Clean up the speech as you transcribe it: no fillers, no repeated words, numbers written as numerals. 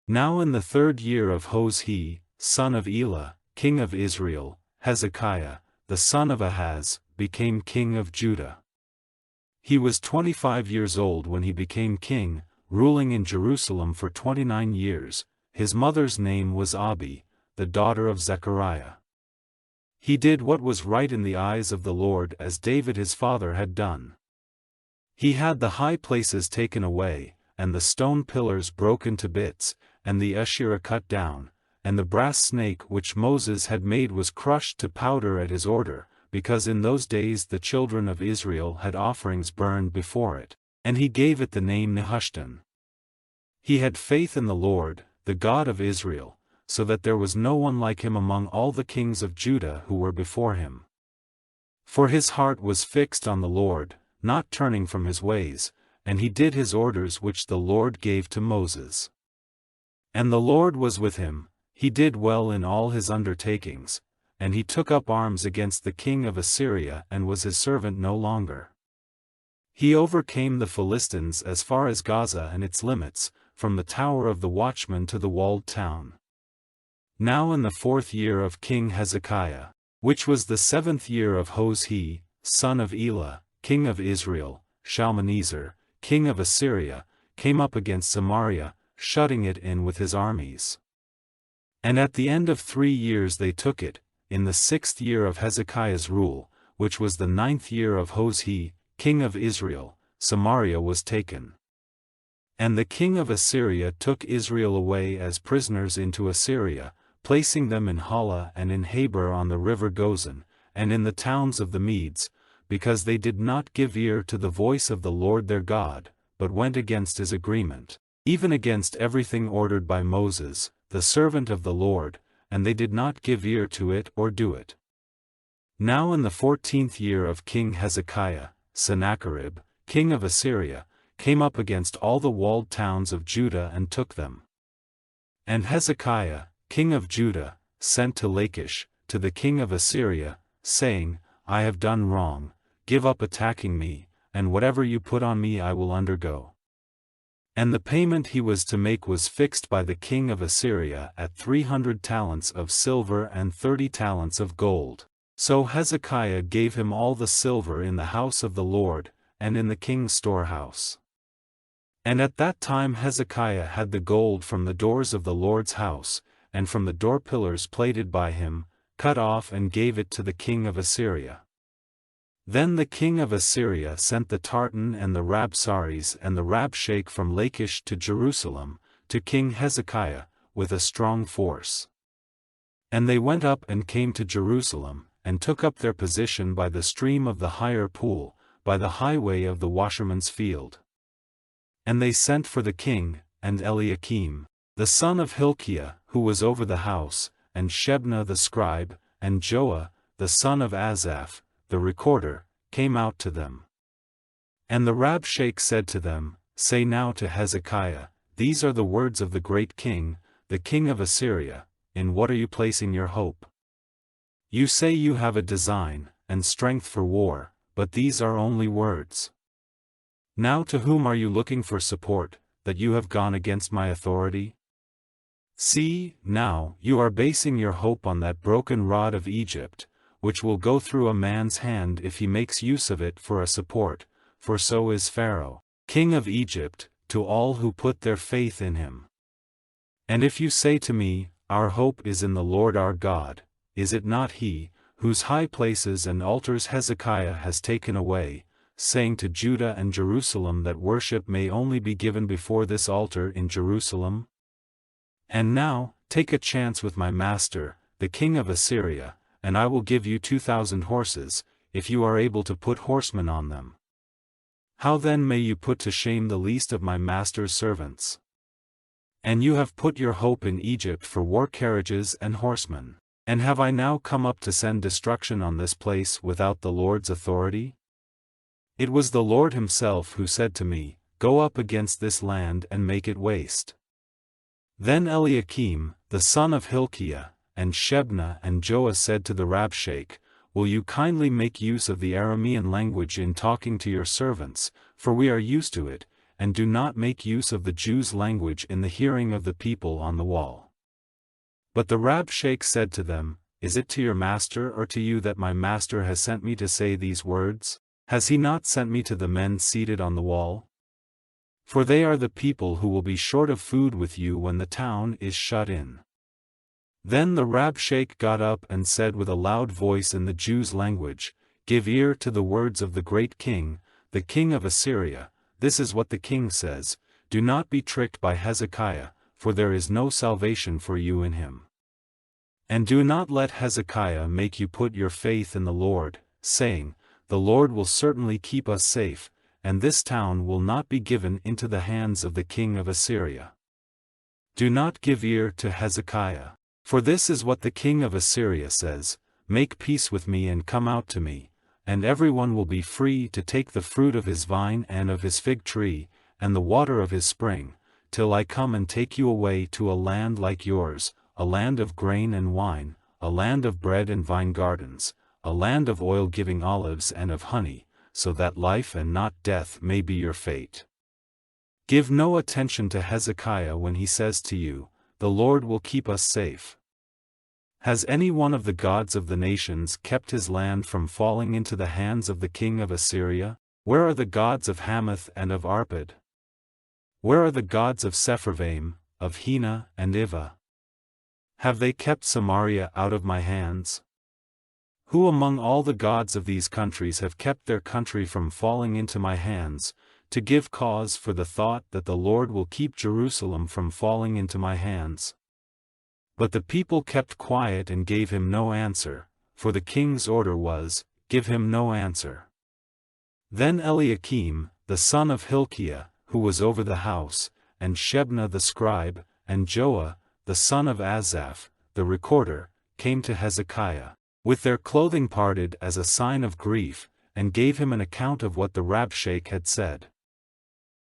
Now in the 3rd year of Hoshea, son of Elah, king of Israel, Hezekiah, the son of Ahaz, became king of Judah. He was 25 years old when he became king, ruling in Jerusalem for 29 years. His mother's name was Abi, the daughter of Zechariah. He did what was right in the eyes of the Lord, as David his father had done. He had the high places taken away, and the stone pillars broken to bits, and the Asherah cut down, and the brass snake which Moses had made was crushed to powder at his order, because in those days the children of Israel had offerings burned before it, and he gave it the name Nehushtan. He had faith in the Lord, the God of Israel, so that there was no one like him among all the kings of Judah who were before him. For his heart was fixed on the Lord, not turning from his ways, and he did his orders which the Lord gave to Moses. And the Lord was with him, he did well in all his undertakings, and he took up arms against the king of Assyria and was his servant no longer. He overcame the Philistines as far as Gaza and its limits, from the tower of the watchman to the walled town. Now in the 4th year of King Hezekiah, which was the 7th year of Hoshea, son of Elah, king of Israel, Shalmaneser, king of Assyria, came up against Samaria, shutting it in with his armies. And at the end of 3 years they took it, in the 6th year of Hezekiah's rule, which was the 9th year of Hoshea, king of Israel, Samaria was taken. And the king of Assyria took Israel away as prisoners into Assyria, placing them in Hala and in Habor on the river Gozan, and in the towns of the Medes, because they did not give ear to the voice of the Lord their God, but went against his agreement, even against everything ordered by Moses, the servant of the Lord, and they did not give ear to it or do it. Now in the 14th year of King Hezekiah, Sennacherib, king of Assyria, came up against all the walled towns of Judah and took them. And Hezekiah, king of Judah, sent to Lachish, to the king of Assyria, saying, I have done wrong, give up attacking me, and whatever you put on me I will undergo. And the payment he was to make was fixed by the king of Assyria at 300 talents of silver and 30 talents of gold. So Hezekiah gave him all the silver in the house of the Lord, and in the king's storehouse. And at that time Hezekiah had the gold from the doors of the Lord's house, and from the door pillars plated by him, cut off and gave it to the king of Assyria. Then the king of Assyria sent the Tartan and the Rabsaris and the Rabshakeh from Lachish to Jerusalem, to King Hezekiah, with a strong force. And they went up and came to Jerusalem, and took up their position by the stream of the higher pool, by the highway of the washerman's field. And they sent for the king, and Eliakim, the son of Hilkiah, who was over the house, and Shebna the scribe, and Joah, the son of Asaph, the recorder, came out to them. And the Rabshakeh said to them, Say now to Hezekiah, These are the words of the great king, the king of Assyria, in what are you placing your hope? You say you have a design, and strength for war, but these are only words. Now to whom are you looking for support, that you have gone against my authority? See, now, you are basing your hope on that broken rod of Egypt, which will go through a man's hand if he makes use of it for a support, for so is Pharaoh, king of Egypt, to all who put their faith in him. And if you say to me, Our hope is in the Lord our God, is it not he, whose high places and altars Hezekiah has taken away, saying to Judah and Jerusalem that worship may only be given before this altar in Jerusalem? And now, take a chance with my master, the king of Assyria, and I will give you 2,000 horses, if you are able to put horsemen on them. How then may you put to shame the least of my master's servants? And you have put your hope in Egypt for war carriages and horsemen. And have I now come up to send destruction on this place without the Lord's authority? It was the Lord himself who said to me, Go up against this land and make it waste. Then Eliakim, the son of Hilkiah, and Shebna and Joah said to the Rabshakeh, Will you kindly make use of the Aramean language in talking to your servants, for we are used to it, and do not make use of the Jews' language in the hearing of the people on the wall. But the Rabshakeh said to them, Is it to your master or to you that my master has sent me to say these words? Has he not sent me to the men seated on the wall? For they are the people who will be short of food with you when the town is shut in. Then the Rabshakeh got up and said with a loud voice in the Jews' language, Give ear to the words of the great king, the king of Assyria. This is what the king says, Do not be tricked by Hezekiah, for there is no salvation for you in him. And do not let Hezekiah make you put your faith in the Lord, saying, The Lord will certainly keep us safe, and this town will not be given into the hands of the king of Assyria. Do not give ear to Hezekiah. For this is what the king of Assyria says, Make peace with me and come out to me, and everyone will be free to take the fruit of his vine and of his fig tree, and the water of his spring, till I come and take you away to a land like yours, a land of grain and wine, a land of bread and vine gardens, a land of oil-giving olives and of honey, so that life and not death may be your fate. Give no attention to Hezekiah when he says to you, The Lord will keep us safe. Has any one of the gods of the nations kept his land from falling into the hands of the king of Assyria? Where are the gods of Hamath and of Arpad? Where are the gods of Sepharvaim, of Hena and Ivah? Have they kept Samaria out of my hands? Who among all the gods of these countries have kept their country from falling into my hands, to give cause for the thought that the Lord will keep Jerusalem from falling into my hands? But the people kept quiet and gave him no answer, for the king's order was, Give him no answer. Then Eliakim, the son of Hilkiah, who was over the house, and Shebna the scribe, and Joah, the son of Asaph, the recorder, came to Hezekiah, with their clothing parted as a sign of grief, and gave him an account of what the Rabshakeh had said.